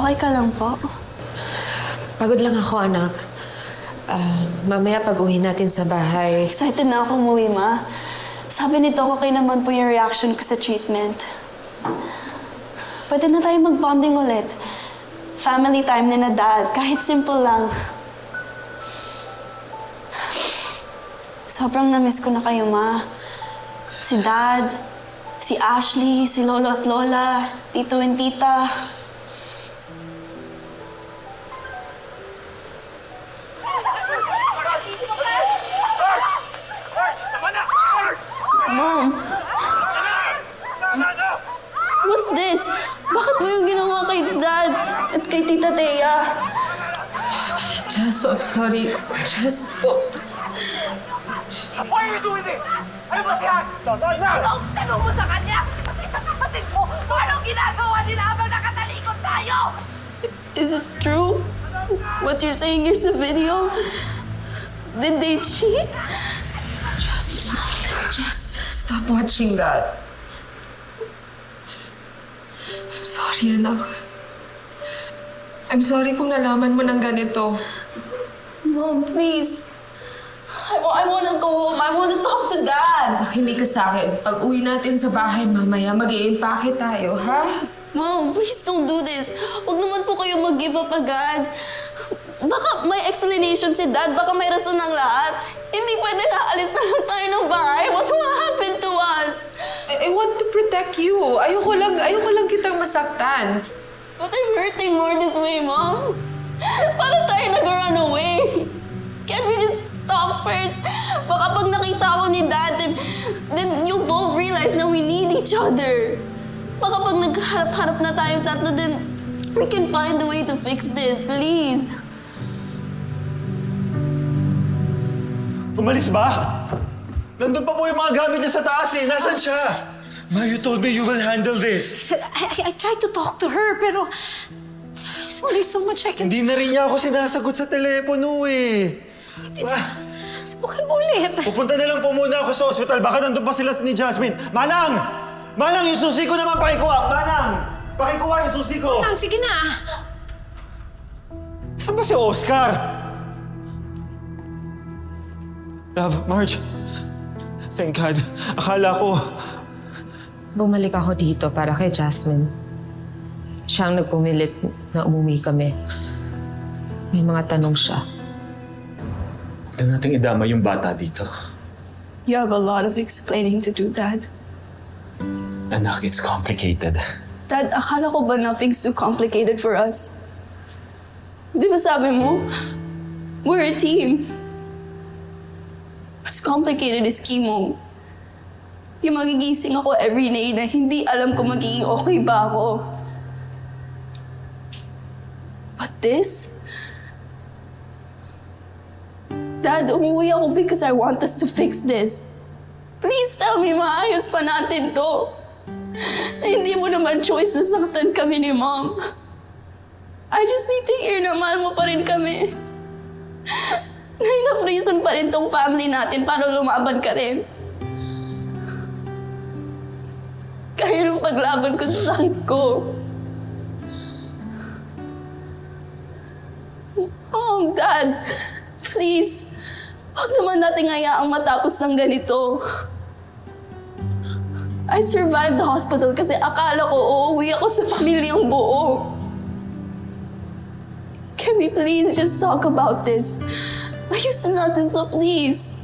Okay ka lang po? Pagod lang ako, anak. Mamaya pag-uwi natin sa bahay. Excited na ako umuwi, Ma. Sabi nito, okay naman po yung reaction ko sa treatment. Pwede na tayo mag-bonding ulit. Family time ni na Dad, kahit simple lang. Sobrang na-miss ko na kayo, Ma. Si Dad, si Ashley, si Lolo at Lola, Tito and Tita. Mom! What's this? Bakit mo yung ginawa kay Dad at kay Tita Thea? Just so sorry. Just don't. Why are you doing this? Ano ba siya? Tanong mo sa kanya! Kasi sa kapatid mo, anong ginagawa nila habang nakatalikod tayo? Is it true? What you're saying is a video? Did they cheat? Just stop watching that. I'm sorry, anak. I'm sorry kung nalaman mo ng ganito. Mom, please. I wanna go home. I wanna talk to Dad. Makinig ka sa akin. Pag uwi natin sa bahay mamaya, mag-i-impake tayo, ha? Mom, please don't do this. Huwag naman po kayo mag-give up agad. Baka may explanation si Dad. Baka may rason ng lahat. Hindi pwede na alis na lang tayo ng bahay. What will happen to us? I want to protect you. Ayoko lang kitang masaktan. But I'm hurting more this way, Mom. Para tayo nag-run away. Can't we just talk first? Baka pag nakita ako ni Dad, then you both realize na we need each other. Baka pag nagharap-harap na tayong tatlo, then we can find a way to fix this, please. Umalis ba? Nandun pa po yung mga gamit niya sa taas eh. Nasaan siya? Ma, you told me you will handle this. I tried to talk to her, pero there's only so much I can... Hindi na rin niya ako sinasagot sa telepono eh. Subukan mo ulit. Pupunta na lang po muna ako sa ospital. Baka nandun pa sila ni Jasmine. Manang! Manang, yung susi ko naman pakikuha! Manang! Pakikuha yung susi ko! Manang, sige na. Saan ba si Oscar? Love, Marge. Thank God. Akala ko... Bumalik ako dito para kay Jasmine. Siya ang nagpumilit na umuwi kami. May mga tanong siya. Huwag na nating idama yung bata dito. You have a lot of explaining to do, Dad. Anak, it's complicated. Dad, akala ko ba nothing's too complicated for us? Di ba sabi mo, we're a team. What's complicated is chemo. Di magigising ako every day na hindi alam kung magiging okay ba ako. But this? Dad, umuwi ako because I want us to fix this. Please tell me maayos pa natin to. Na hindi mo naman choice na saktan kami ni Mom. I just need to hear na mahal mo pa rin kami. Na enough reason pa rin tong family natin para lumaban ka rin. Kaya nung paglaban ko sa sakit ko. Mom, Dad, please. Huwag naman natin hayaang matapos ng ganito. I survived the hospital kasi akala ko uuwi ako sa pamilyang buo. Can we please just talk about this? Ayusin natin to, please.